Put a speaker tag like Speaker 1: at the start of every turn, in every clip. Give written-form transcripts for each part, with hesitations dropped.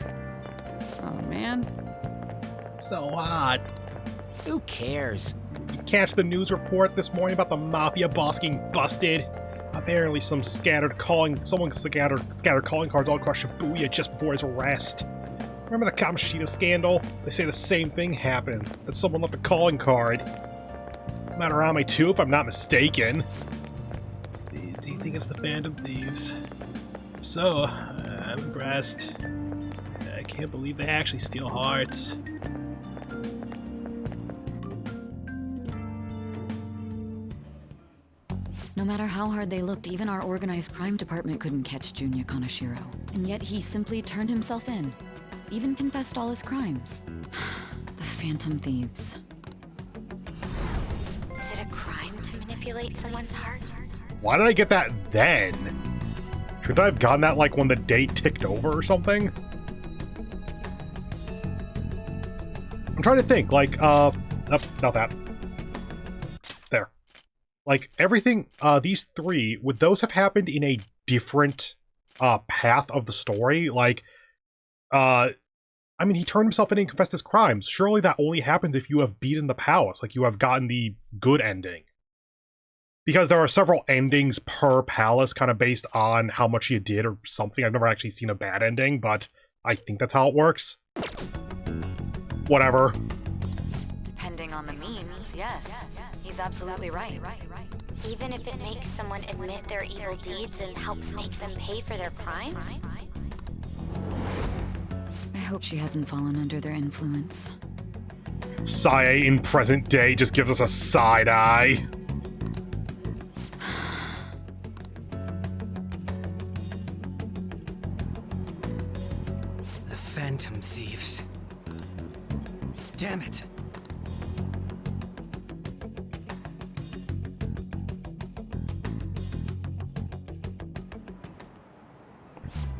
Speaker 1: Oh, man.
Speaker 2: So what?
Speaker 3: Who cares?
Speaker 2: You catch the news report this morning about the mafia boss getting busted? Apparently someone scattered calling cards all across Shibuya just before his arrest. Remember the Kamoshida scandal? They say the same thing happened, that someone left a calling card. Madarame too, if I'm not mistaken. Do you think it's the Phantom Thieves? So, I'm impressed. I can't believe they actually steal hearts.
Speaker 4: No matter how hard they looked, even our organized crime department couldn't catch Junya Kaneshiro. And yet he simply turned himself in. Even confessed all his crimes. The Phantom Thieves.
Speaker 5: Is it a crime to manipulate someone's heart?
Speaker 2: Why did I get that then? Should I have gotten that like when the day ticked over or something? I'm trying to think, like, nope, not that. There. Like, everything, these three, would those have happened in a different, path of the story? Like, I mean, he turned himself in and confessed his crimes. Surely that only happens if you have beaten the palace, like you have gotten the good ending. Because there are several endings per palace, kind of based on how much you did or something. I've never actually seen a bad ending, but I think that's how it works. Whatever.
Speaker 4: Depending on the means, yes. He's absolutely right.
Speaker 5: Even if it makes someone admit their evil deeds and helps make them pay for their crimes?
Speaker 4: I hope she hasn't fallen under their influence.
Speaker 2: Sae in present day just gives us a side eye.
Speaker 3: The Phantom Thieves. Damn it.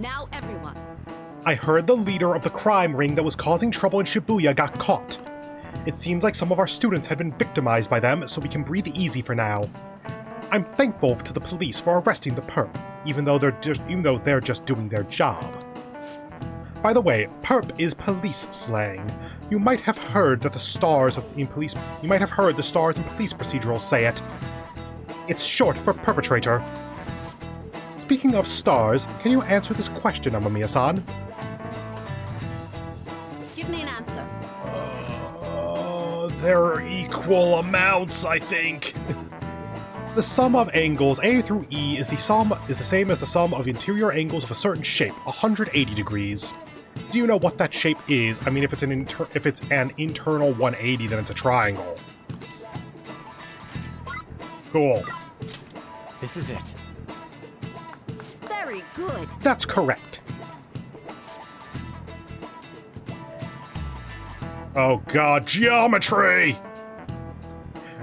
Speaker 4: Now everyone.
Speaker 2: I heard the leader of the crime ring that was causing trouble in Shibuya got caught. It seems like some of our students had been victimized by them, so we can breathe easy for now. I'm thankful to the police for arresting the perp, even though they're just doing their job. By the way, perp is police slang. You might have heard the stars in police procedurals say it. It's short for perpetrator. Speaking of stars, can you answer this question, Amamiya-san?
Speaker 4: Give me an answer.
Speaker 2: They're equal amounts, I think. The sum of angles A through E is the same as the sum of interior angles of a certain shape, 180 degrees. Do you know what that shape is? I mean, if it's an internal 180, then it's a triangle. Cool.
Speaker 3: This is it.
Speaker 4: Very good.
Speaker 2: That's correct. Oh god, geometry!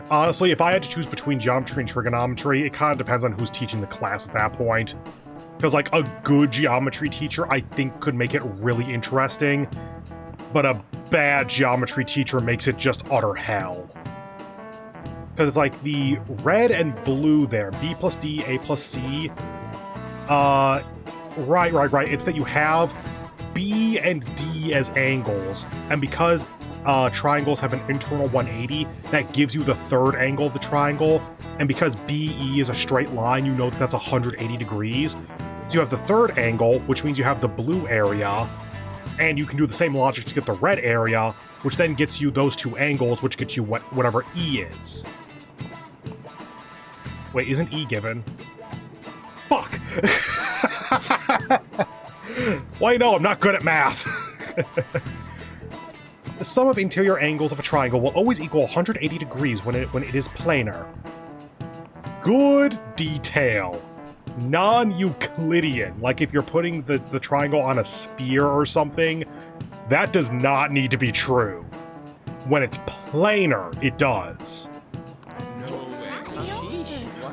Speaker 2: Honestly, if I had to choose between geometry and trigonometry, it kind of depends on who's teaching the class at that point. Because, like, a good geometry teacher, I think, could make it really interesting, but a bad geometry teacher makes it just utter hell. Because it's like the red and blue there, B plus D, A plus C. Right. It's that you have B and D as angles, and because triangles have an internal 180, that gives you the third angle of the triangle, and because BE is a straight line, you know that that's 180 degrees. So you have the third angle, which means you have the blue area, and you can do the same logic to get the red area, which then gets you those two angles, which gets you whatever E is. Wait, isn't E given? Fuck! Why no, I'm not good at math. The sum of interior angles of a triangle will always equal 180 degrees when it is planar. Good detail. Non-Euclidean. Like if you're putting the triangle on a sphere or something, that does not need to be true. When it's planar, it does.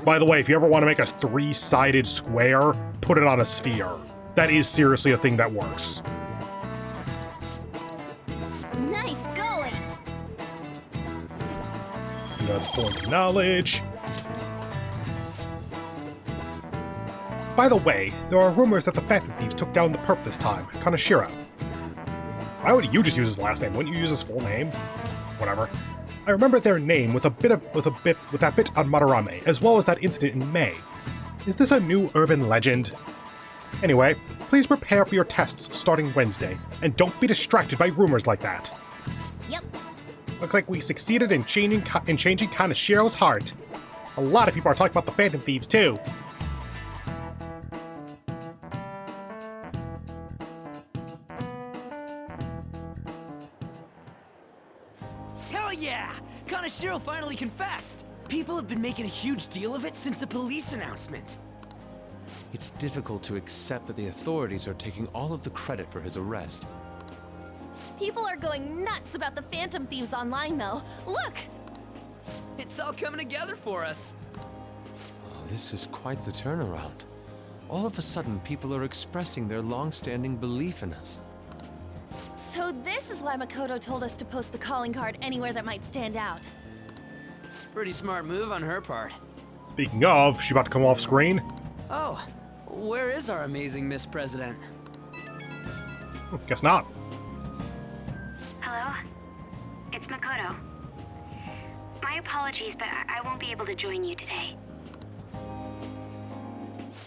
Speaker 2: By the way, if you ever want to make a three-sided square, put it on a sphere. That is seriously a thing that works.
Speaker 5: Nice going!
Speaker 2: That's point of knowledge. By the way, there are rumors that the Phantom Thieves took down the perp this time, Kaneshiro. Why would you just use his last name? Wouldn't you use his full name? Whatever. I remember their name with that bit on Madarame, as well as that incident in May. Is this a new urban legend? Anyway, please prepare for your tests starting Wednesday, and don't be distracted by rumors like that.
Speaker 5: Yep.
Speaker 2: Looks like we succeeded in changing Kanashiro's heart. A lot of people are talking about the Phantom Thieves, too.
Speaker 3: Hell yeah! Kanashiro finally confessed! People have been making a huge deal of it since the police announcement.
Speaker 1: It's difficult to accept that the authorities are taking all of the credit for his arrest.
Speaker 6: People are going nuts about the Phantom Thieves online, though. Look!
Speaker 3: It's all coming together for us.
Speaker 1: Oh, this is quite the turnaround. All of a sudden, people are expressing their long-standing belief in us.
Speaker 6: So this is why Makoto told us to post the calling card anywhere that might stand out.
Speaker 3: Pretty smart move on her part.
Speaker 2: Speaking of, she about to come off screen?
Speaker 3: Oh, where is our amazing Miss President?
Speaker 2: Guess not.
Speaker 7: Hello? It's Makoto. My apologies, but I won't be able to join you today.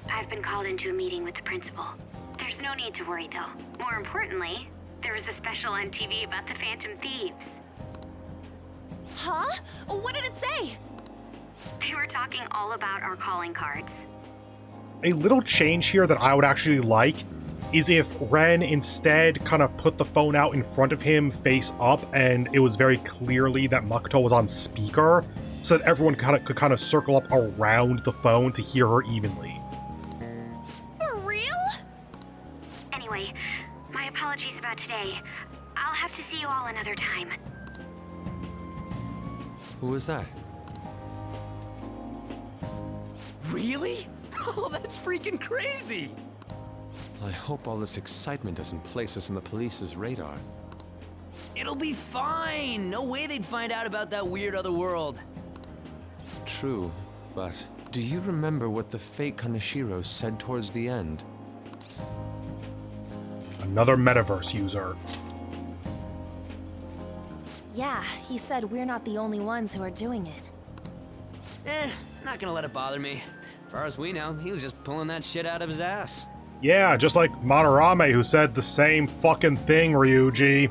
Speaker 7: I've been called into a meeting with the principal. There's no need to worry, though. More importantly, there was a special on TV about the Phantom Thieves.
Speaker 6: Huh? What did it say?
Speaker 7: They were talking all about our calling cards.
Speaker 2: A little change here that I would actually like is if Ren instead kind of put the phone out in front of him face up, and it was very clearly that Makoto was on speaker, so that everyone could kind of circle up around the phone to hear her evenly.
Speaker 6: For real?
Speaker 7: Anyway, my apologies about today. I'll have to see you all another time.
Speaker 1: Who was that?
Speaker 3: Really? Oh, that's freaking crazy!
Speaker 1: I hope all this excitement doesn't place us on the police's radar.
Speaker 3: It'll be fine! No way they'd find out about that weird other world.
Speaker 1: True, but do you remember what the fake Kanashiro said towards the end?
Speaker 2: Another metaverse user.
Speaker 6: Yeah, he said we're not the only ones who are doing it.
Speaker 3: Not gonna let it bother me. As far as we know, he was just pulling that shit out of his ass.
Speaker 2: Yeah, just like Madarame, who said the same fucking thing, Ryuji.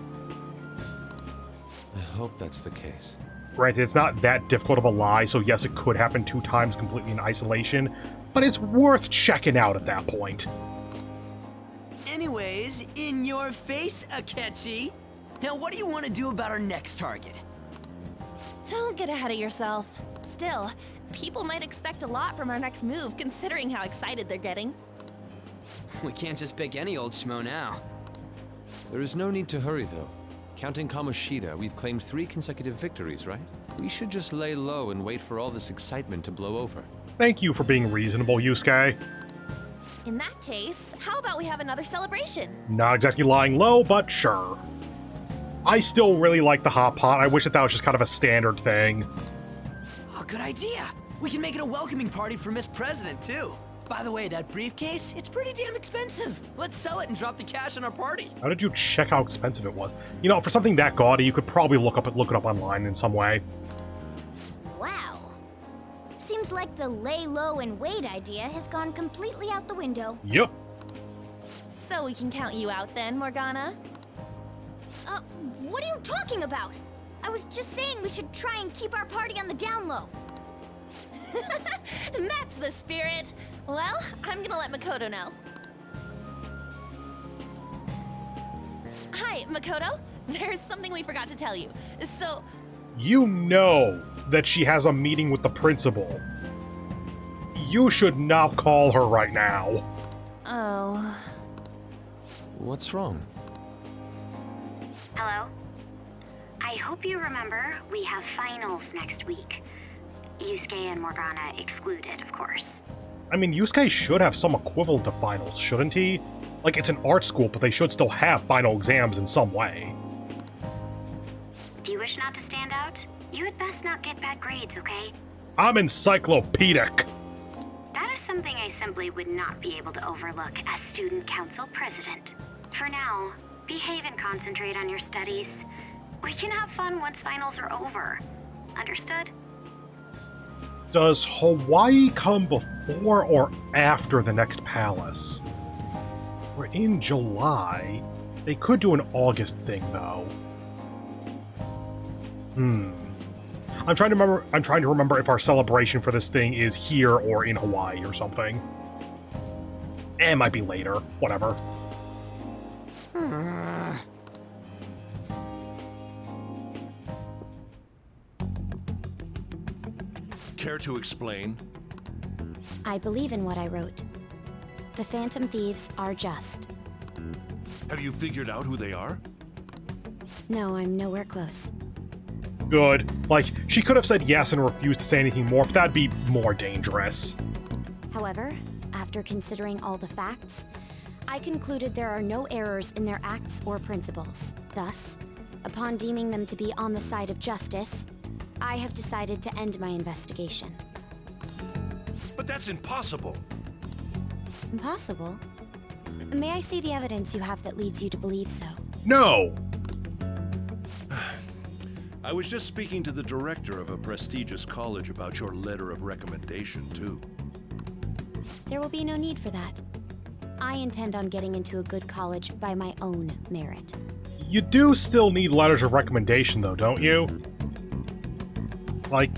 Speaker 1: I hope that's the case.
Speaker 2: Granted, it's not that difficult of a lie, so yes, it could happen 2 times completely in isolation, but it's worth checking out at that point.
Speaker 3: Anyways, in your face, Akechi. Now, what do you want to do about our next target?
Speaker 6: Don't get ahead of yourself. Still, people might expect a lot from our next move, considering how excited they're getting.
Speaker 3: We can't just pick any old schmo now.
Speaker 1: There is no need to hurry, though. Counting Kamoshida, we've claimed 3 consecutive victories, right? We should just lay low and wait for all this excitement to blow over.
Speaker 2: Thank you for being reasonable, Yusuke.
Speaker 6: In that case, how about we have another celebration?
Speaker 2: Not exactly lying low, but sure. I still really like the hot pot. I wish that was just kind of a standard thing.
Speaker 3: Oh, good idea. We can make it a welcoming party for Miss President, too. By the way, that briefcase, it's pretty damn expensive. Let's sell it and drop the cash on our party.
Speaker 2: How did you check how expensive it was? You know, for something that gaudy, you could probably look it up online in some way.
Speaker 5: Wow. Seems like the lay low and wait idea has gone completely out the window.
Speaker 2: Yep.
Speaker 6: So we can count you out then, Morgana?
Speaker 5: What are you talking about? I was just saying we should try and keep our party on the down low.
Speaker 6: That's the spirit. Well, I'm gonna let Makoto know. Hi, Makoto. There's something we forgot to tell you. So...
Speaker 2: You know that she has a meeting with the principal. You should not call her right now.
Speaker 6: Oh...
Speaker 1: What's wrong?
Speaker 7: Hello? I hope you remember we have finals next week. Yusuke and Morgana excluded, of course.
Speaker 2: I mean, Yusuke should have some equivalent to finals, shouldn't he? Like, it's an art school, but they should still have final exams in some way.
Speaker 7: Do you wish not to stand out? You had best not get bad grades, okay?
Speaker 2: I'm encyclopedic.
Speaker 7: That is something I simply would not be able to overlook as student council president. For now, behave and concentrate on your studies. We can have fun once finals are over. Understood?
Speaker 2: Does Hawaii come before or after the next palace? We're in July. They could do an August thing, though. I'm trying to remember if our celebration for this thing is here or in Hawaii or something. It might be later. Whatever.
Speaker 8: Care to explain?
Speaker 5: I believe in what I wrote. The Phantom Thieves are just.
Speaker 8: Have you figured out who they are?
Speaker 5: No, I'm nowhere close.
Speaker 2: Good. Like, she could have said yes and refused to say anything more, but that'd be more dangerous.
Speaker 5: However, after considering all the facts, I concluded there are no errors in their acts or principles. Thus, upon deeming them to be on the side of justice, I have decided to end my investigation.
Speaker 8: But that's impossible.
Speaker 5: Impossible? May I see the evidence you have that leads you to believe so?
Speaker 2: No!
Speaker 8: I was just speaking to the director of a prestigious college about your letter of recommendation, too.
Speaker 5: There will be no need for that. I intend on getting into a good college by my own merit.
Speaker 2: You do still need letters of recommendation, though, don't you? Like,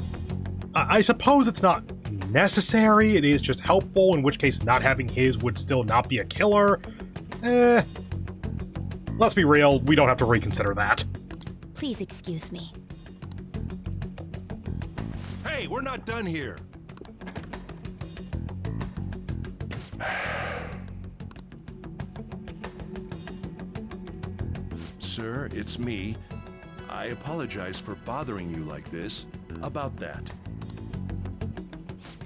Speaker 2: I suppose it's not necessary, it is just helpful, in which case not having his would still not be a killer. Let's be real, we don't have to reconsider that.
Speaker 5: Please excuse me.
Speaker 8: Hey, we're not done here. Sir, it's me. I apologize for bothering you like this. About that.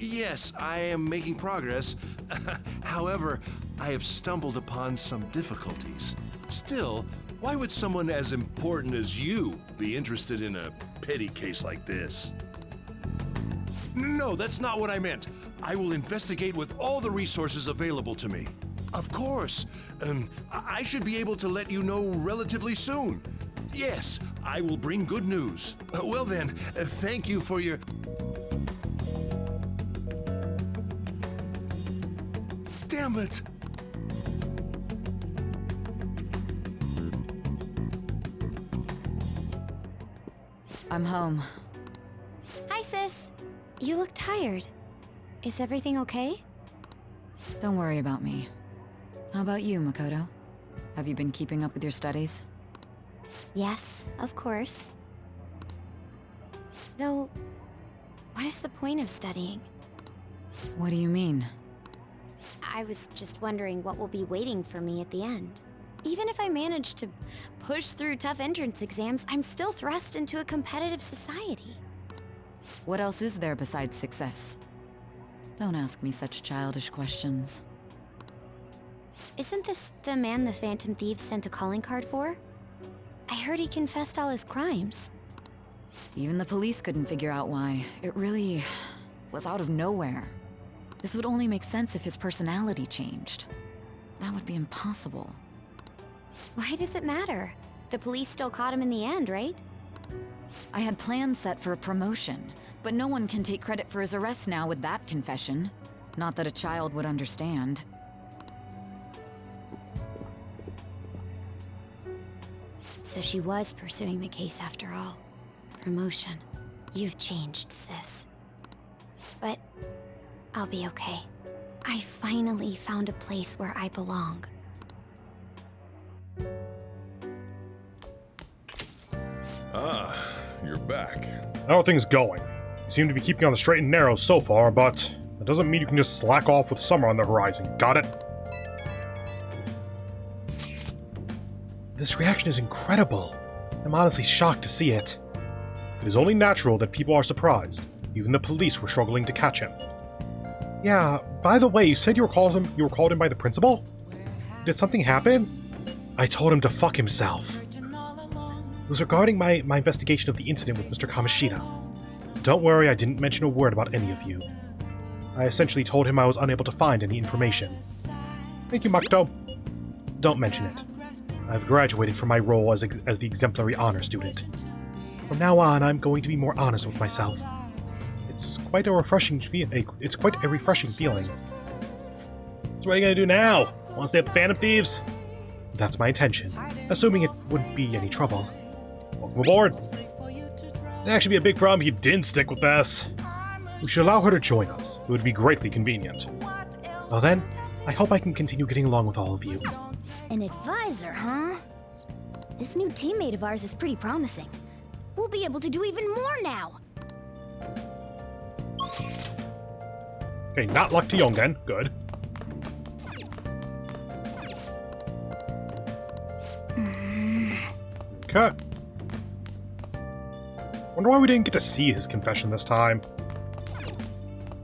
Speaker 8: Yes, I am making progress. However, I have stumbled upon some difficulties. Still, why would someone as important as you be interested in a petty case like this? No, that's not what I meant. I will investigate with all the resources available to me. Of course. I should be able to let you know relatively soon. Yes, I will bring good news. Well then, thank you for your... Damn it!
Speaker 4: I'm home.
Speaker 5: Hi, sis. You look tired. Is everything okay?
Speaker 4: Don't worry about me. How about you, Makoto? Have you been keeping up with your studies?
Speaker 5: Yes, of course. Though, what is the point of studying?
Speaker 4: What do you mean?
Speaker 5: I was just wondering what will be waiting for me at the end. Even if I manage to push through tough entrance exams, I'm still thrust into a competitive society.
Speaker 4: What else is there besides success? Don't ask me such childish questions.
Speaker 5: Isn't this the man the Phantom Thieves sent a calling card for? I heard he confessed all his crimes.
Speaker 4: Even the police couldn't figure out why. It really was out of nowhere. This would only make sense if his personality changed. That would be impossible.
Speaker 5: Why does it matter? The police still caught him in the end, right?
Speaker 4: I had plans set for a promotion, but no one can take credit for his arrest now with that confession. Not that a child would understand.
Speaker 5: So she was pursuing the case after all. Promotion. You've changed, sis. But I'll be okay. I finally found a place where I belong.
Speaker 8: Ah, you're back.
Speaker 2: How are things going? You seem to be keeping on the straight and narrow so far, but that doesn't mean you can just slack off with summer on the horizon. Got it? This reaction is incredible. I'm honestly shocked to see it. It is only natural that people are surprised. Even the police were struggling to catch him. Yeah, by the way, you said you were called in by the principal? Did something happen? I told him to fuck himself. It was regarding my investigation of the incident with Mr. Kamoshida. Don't worry, I didn't mention a word about any of you. I essentially told him I was unable to find any information. Thank you, Makoto. Don't mention it. I've graduated from my role as the exemplary honor student. From now on, I'm going to be more honest with myself. It's quite a refreshing feeling. So what are you gonna do now? Want to stay at the Phantom Thieves? That's my intention, assuming it wouldn't be any trouble. Welcome aboard. It'd actually be a big problem if you didn't stick with this. We should allow her to join us. It would be greatly convenient. Well then, I hope I can continue getting along with all of you.
Speaker 5: An advisor, huh? This new teammate of ours is pretty promising. We'll be able to do even more now.
Speaker 2: Okay, not luck to Yongen. Good. Okay. Wonder why we didn't get to see his confession this time.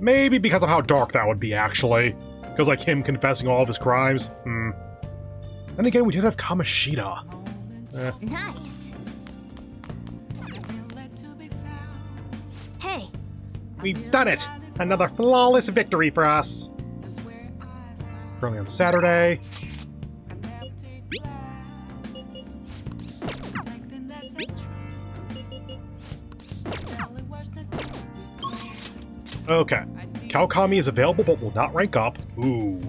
Speaker 2: Maybe because of how dark that would be, actually. Because, like, him confessing all of his crimes. Then again, we did have Kamoshida.
Speaker 5: Nice. Hey.
Speaker 2: We've done it! Another flawless victory for us! Currently on Saturday. Okay. Kaokami is available but will not rank up. Ooh.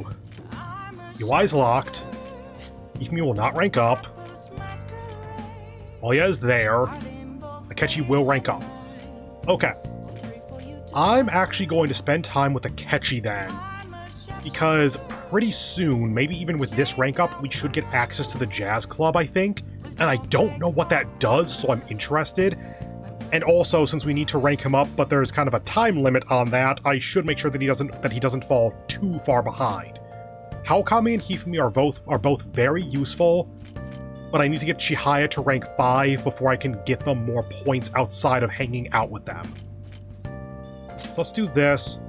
Speaker 2: UI's locked. Ifumi will not rank up. Oya is there. Akechi will rank up. Okay. I'm actually going to spend time with Akechi then. Because pretty soon, maybe even with this rank up, we should get access to the Jazz Club, I think. And I don't know what that does, so I'm interested. And also, since we need to rank him up, but there's kind of a time limit on that, I should make sure that he doesn't fall too far behind. Kaokami and Hifumi are both very useful, but I need to get Chihaya to rank 5 before I can get them more points outside of hanging out with them. Let's do this.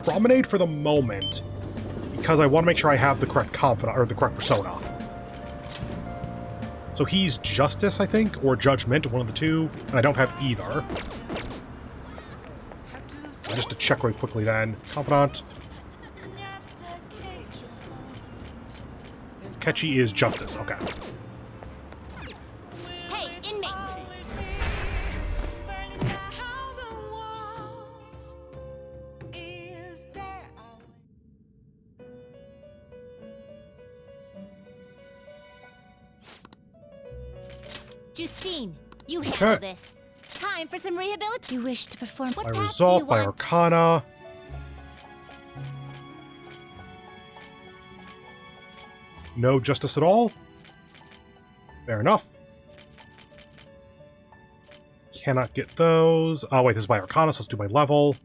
Speaker 2: Promenade for the moment, because I want to make sure I have the correct confidant or the correct persona. So he's Justice, I think, or Judgment, one of the two, and I don't have either. Just to check really quickly then. Confidant. Akechi is Justice, okay.
Speaker 5: Hey, inmate!
Speaker 6: Justine, you handle this. Time for some rehabilitation. You wish to perform what
Speaker 2: By
Speaker 6: path do
Speaker 2: Resolve,
Speaker 6: you
Speaker 2: by
Speaker 6: want?
Speaker 2: Arcana. No justice at all? Fair enough. Cannot get those. Oh wait, this is by Arcana, so let's do by level. So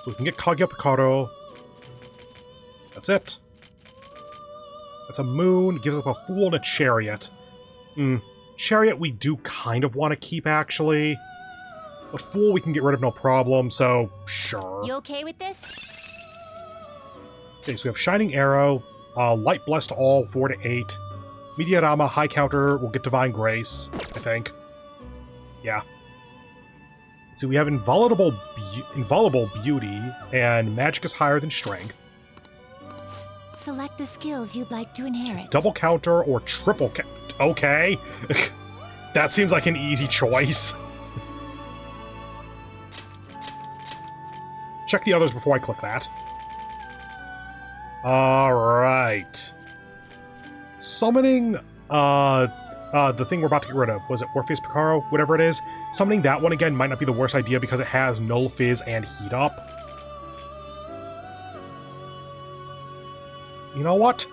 Speaker 2: we can get Kaguya Picaro. That's it. That's a moon. Gives us a fool and a chariot. Chariot we do kind of want to keep, actually. But fool we can get rid of no problem, so sure.
Speaker 6: You okay with this?
Speaker 2: Okay, so we have Shining Arrow, Light Blessed All, 4 to 8. Mediarama, High Counter, will get Divine Grace, I think. Yeah. So we have Inviolable Beauty, and Magic is higher than Strength.
Speaker 6: Select the skills you'd like to inherit.
Speaker 2: Double Counter or Triple Counter. Okay. That seems like an easy choice. Check the others before I click that. Alright. Summoning, the thing we're about to get rid of. Was it Orpheus Picaro? Whatever it is. Summoning that one again might not be the worst idea because it has Null Fizz and Heat Up. You know what?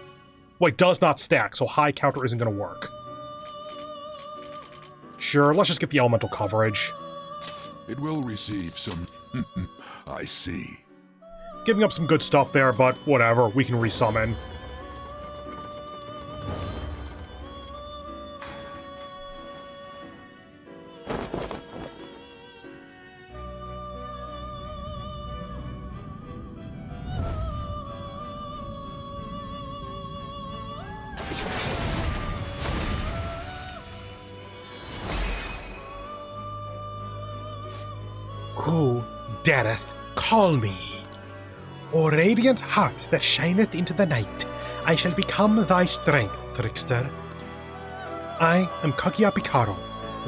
Speaker 2: Well, it does not stack, so High Counter isn't going to work. Sure, let's just get the elemental coverage.
Speaker 9: It will receive some... I see.
Speaker 2: Giving up some good stuff there, but whatever, we can resummon. Who dareth call me? O radiant heart that shineth into the night, I shall become thy strength, trickster. I am Kaguya Picaro.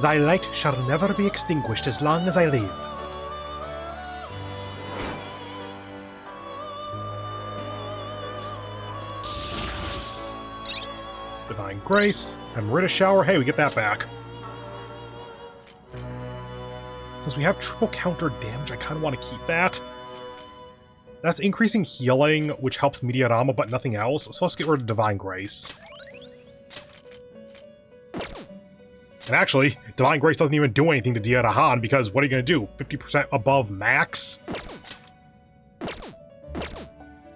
Speaker 2: Thy light shall never be extinguished as long as I live. Divine Grace, Emeritus Shower. Hey, we get that back. Since we have triple counter damage, I kind of want to keep that. That's increasing healing, which helps Mediarama, but nothing else. So let's get rid of Divine Grace. And actually, Divine Grace doesn't even do anything to Diarahan, because what are you going to do? 50% above max?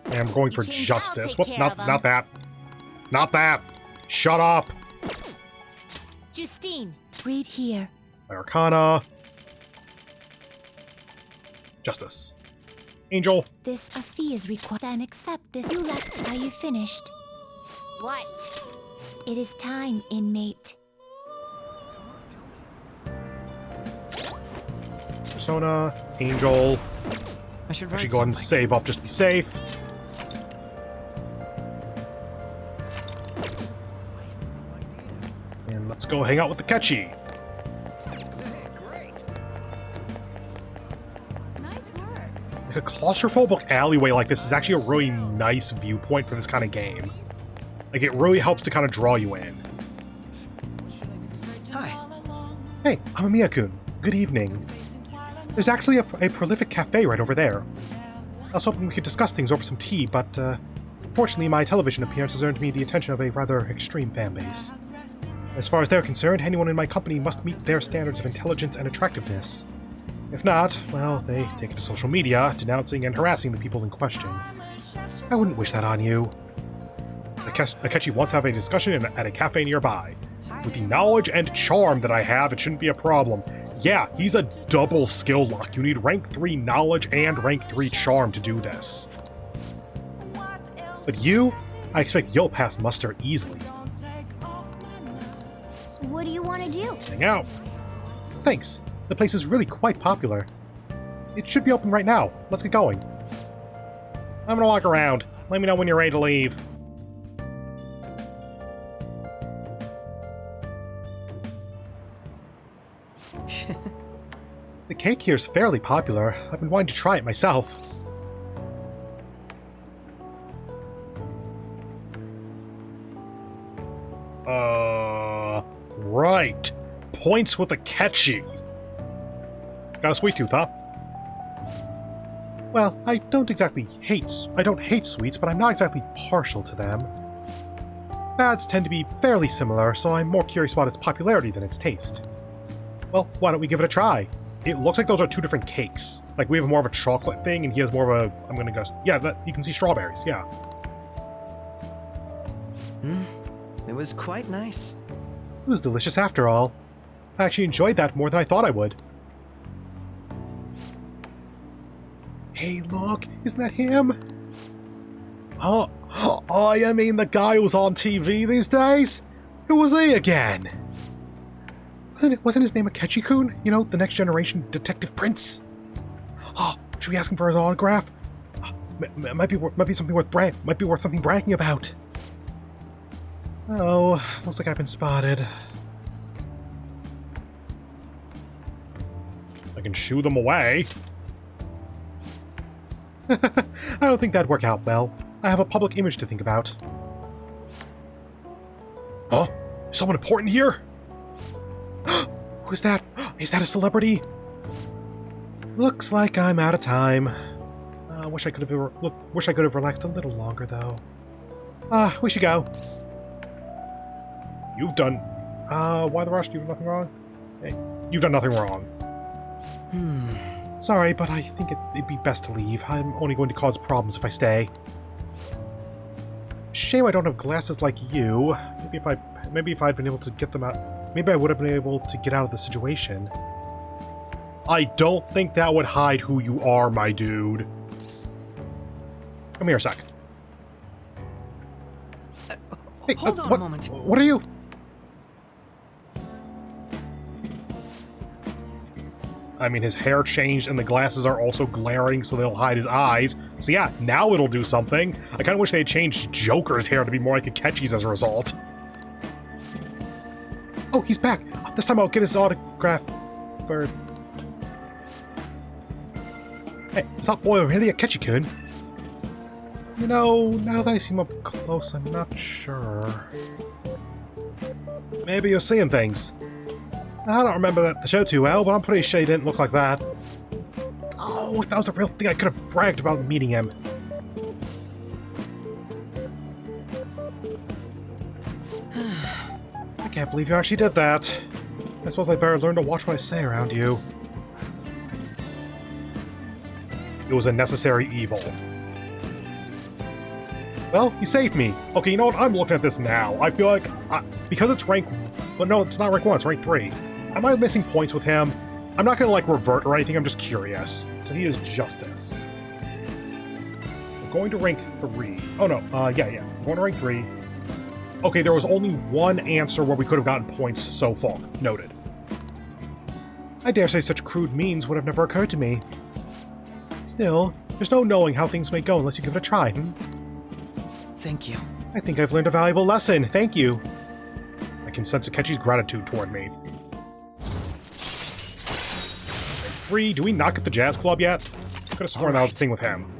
Speaker 2: And I'm going for Justice. Whoop, not that. Not that! Shut up!
Speaker 6: Justine, read here.
Speaker 2: Arcana. Justice. Angel.
Speaker 6: A fee is required. Then accept this. You left. Are you finished? What? It is time, inmate.
Speaker 2: Persona. Angel.
Speaker 3: I should
Speaker 2: Go ahead and
Speaker 3: something.
Speaker 2: save up just to be safe. And let's go hang out with the Ketchy. Like a claustrophobic alleyway like this is actually a really nice viewpoint for this kind of game. Like, it really helps to kind of draw you in.
Speaker 3: Hi.
Speaker 2: Hey, I'm Amiya-kun. Good evening. There's actually a prolific cafe right over there. I was hoping we could discuss things over some tea, but unfortunately my television appearance has earned me the attention of a rather extreme fanbase. As far as they're concerned, anyone in my company must meet their standards of intelligence and attractiveness. If not, well, they take it to social media, denouncing and harassing the people in question. I wouldn't wish that on you. Akechi wants to have a discussion at a cafe nearby. With the knowledge and charm that I have, it shouldn't be a problem. Yeah, he's a double skill lock. You need rank 3 knowledge and rank 3 charm to do this. But you, I expect you'll pass muster easily.
Speaker 5: What do you want to do?
Speaker 2: Hang out. Thanks. The place is really quite popular. It should be open right now. Let's get going. I'm gonna walk around. Let me know when you're ready to leave. The cake here is fairly popular. I've been wanting to try it myself. Right. Points with a Ketchy. Got a sweet tooth, huh? Well, I don't hate sweets, but I'm not exactly partial to them. Fads tend to be fairly similar, so I'm more curious about its popularity than its taste. Well, why don't we give it a try? It looks like those are two different cakes. Like, we have more of a chocolate thing, and he has more of a, I'm gonna guess, yeah, you can see strawberries, yeah.
Speaker 3: It was quite nice.
Speaker 2: It was delicious after all. I actually enjoyed that more than I thought I would. Hey, look! Isn't that him? Oh, I mean the guy who's on TV these days? Who was he again? Wasn't his name Akechi-kun? You know, the next generation detective prince? Oh, should we ask him for his autograph? Might be something worth something bragging about. Oh, looks like I've been spotted. I can shoo them away. I don't think that'd work out well. I have a public image to think about. Huh? Someone important here? Who's that? Is that a celebrity? Looks like I'm out of time. Wish I could have relaxed a little longer, though. We should go. You've done... why the rush? You've done nothing wrong? Hey, you've done nothing wrong. Sorry, but I think it'd be best to leave. I'm only going to cause problems if I stay. Shame I don't have glasses like you. Maybe if I'd been able to get them out... Maybe I would have been able to get out of the situation. I don't think that would hide who you are, my dude. Come here a sec. Hey,
Speaker 3: hold on a moment.
Speaker 2: What are you... I mean, his hair changed and the glasses are also glaring, so they'll hide his eyes. So yeah, now it'll do something. I kind of wish they had changed Joker's hair to be more like Akechi's as a result. Oh, he's back! This time I'll get his autograph for... Hey, stop boy already, Akechi-kun. You know, now that I see him up close, I'm not sure. Maybe you're seeing things. I don't remember the show too well, but I'm pretty sure he didn't look like that. Oh, if that was the real thing, I could have bragged about meeting him. I can't believe you actually did that. I suppose I better learn to watch what I say around you. It was a necessary evil. Well, you saved me. Okay, you know what? I'm looking at this now. I feel like, because it's rank... Well, no, it's not rank 1, it's rank 3. Am I missing points with him? I'm not gonna, like, revert or anything, I'm just curious. So he is Justice. We're going to rank 3. Oh, no, yeah. We're going to rank 3. Okay, there was only one answer where we could have gotten points so far. Noted. I dare say such crude means would have never occurred to me. Still, there's no knowing how things may go unless you give it a try,
Speaker 3: Thank you.
Speaker 2: I think I've learned a valuable lesson. Thank you. I can sense Akechi's gratitude toward me. 3, do we not get the Jazz Club yet? I could have sworn that was a thing with him.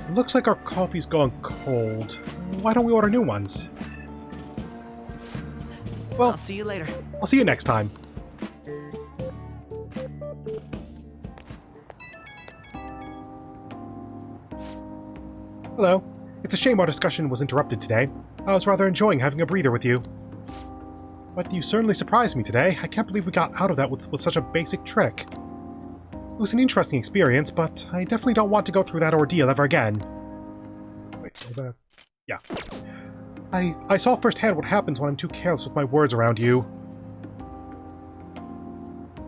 Speaker 2: It looks like our coffee's going cold. Why don't we order new ones? Well,
Speaker 3: I'll see you later.
Speaker 2: I'll see you next time. Hello. It's a shame our discussion was interrupted today. I was rather enjoying having a breather with you. But you certainly surprised me today. I can't believe we got out of that with such a basic trick. It was an interesting experience, but I definitely don't want to go through that ordeal ever again. Wait, yeah. I saw firsthand what happens when I'm too careless with my words around you.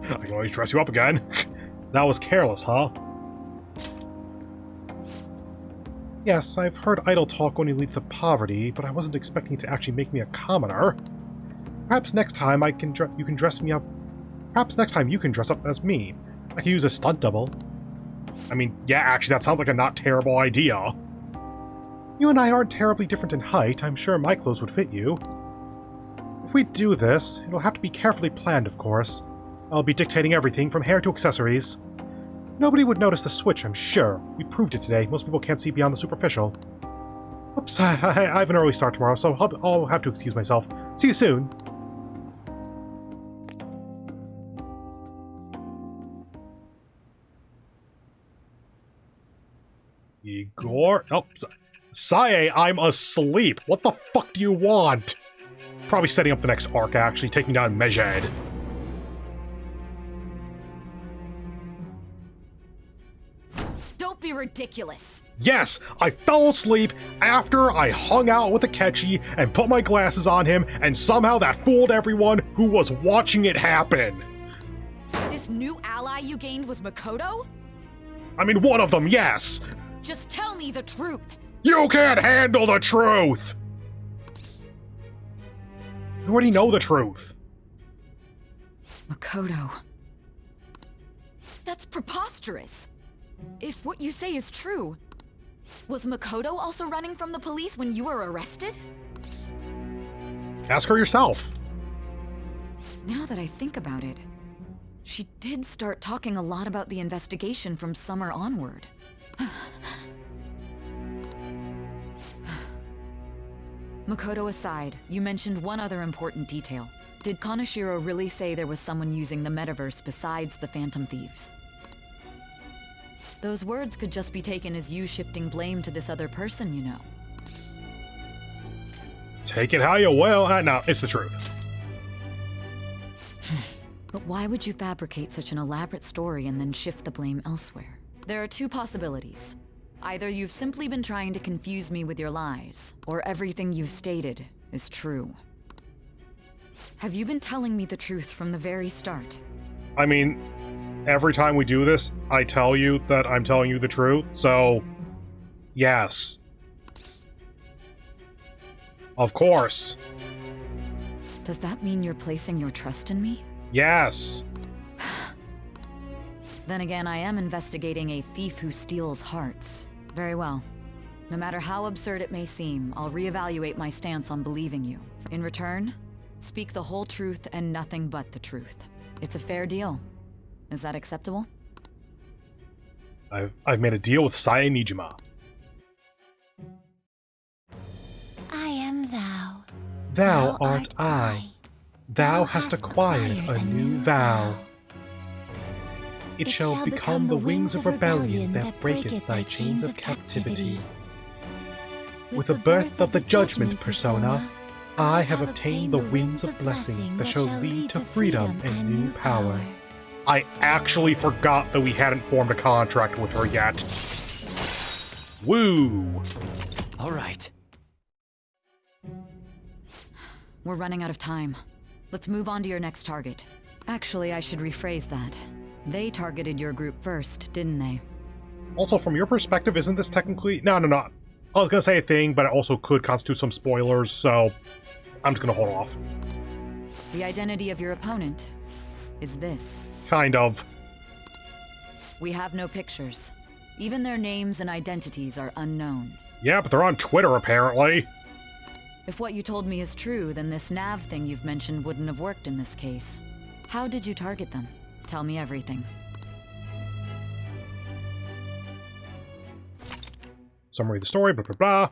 Speaker 2: I can always dress you up again. That was careless, huh? Yes, I've heard idle talk only leads to poverty, but I wasn't expecting it to actually make me a commoner. Perhaps next time you can dress me up. Perhaps next time you can dress up as me. I could use a stunt double. I mean, yeah, actually, that sounds like a not terrible idea. You and I aren't terribly different in height. I'm sure my clothes would fit you. If we do this, it'll have to be carefully planned, of course. I'll be dictating everything from hair to accessories. Nobody would notice the switch, I'm sure. We proved it today. Most people can't see beyond the superficial. Oops, I have an early start tomorrow, so I'll have to excuse myself. See you soon. Igor? Oh, Sae, I'm asleep. What the fuck do you want? Probably setting up the next arc, actually, taking down Mejed.
Speaker 4: Don't be ridiculous.
Speaker 2: Yes, I fell asleep after I hung out with Akechi and put my glasses on him, and somehow that fooled everyone who was watching it happen.
Speaker 4: This new ally you gained was Makoto?
Speaker 2: I mean, one of them, yes.
Speaker 4: Just tell me the truth.
Speaker 2: You can't handle the truth! You already know the truth.
Speaker 4: Makoto. That's preposterous. If what you say is true, was Makoto also running from the police when you were arrested?
Speaker 2: Ask her yourself.
Speaker 4: Now that I think about it, she did start talking a lot about the investigation from summer onward. Makoto aside, you mentioned one other important detail. Did Kaneshiro really say there was someone using the metaverse besides the Phantom Thieves? Those words could just be taken as you shifting blame to this other person, you know.
Speaker 2: Take it how you will. No, it's the truth.
Speaker 4: But why would you fabricate such an elaborate story and then shift the blame elsewhere? There are two possibilities. Either you've simply been trying to confuse me with your lies, or everything you've stated is true. Have you been telling me the truth from the very start?
Speaker 2: I mean, every time we do this, I tell you that I'm telling you the truth, so yes. Of course.
Speaker 4: Does that mean you're placing your trust in me?
Speaker 2: Yes.
Speaker 4: Then again, I am investigating a thief who steals hearts. Very well. No matter how absurd it may seem, I'll reevaluate my stance on believing you. In return, speak the whole truth and nothing but the truth. It's a fair deal. Is that acceptable?
Speaker 2: I've made a deal with Saya Nijima.
Speaker 6: I am thou.
Speaker 2: Thou art I. Thou hast acquired a new vow. It shall become the wings of rebellion that breaketh thy chains of captivity. With the birth of the judgment persona, I have obtained the winds of blessing that shall lead to freedom and new power. I actually forgot that we hadn't formed a contract with her yet. Woo!
Speaker 3: All right.
Speaker 4: We're running out of time. Let's move on to your next target. Actually, I should rephrase that. They targeted your group first, didn't they?
Speaker 2: Also, from your perspective, isn't this technically... No. I was gonna say a thing, but it also could constitute some spoilers, so I'm just gonna hold off.
Speaker 4: The identity of your opponent is this.
Speaker 2: Kind of.
Speaker 4: We have no pictures. Even their names and identities are unknown.
Speaker 2: Yeah, but they're on Twitter, apparently.
Speaker 4: If what you told me is true, then this nav thing you've mentioned wouldn't have worked in this case. How did you target them? Tell me everything.
Speaker 2: Summary of the story, blah blah blah.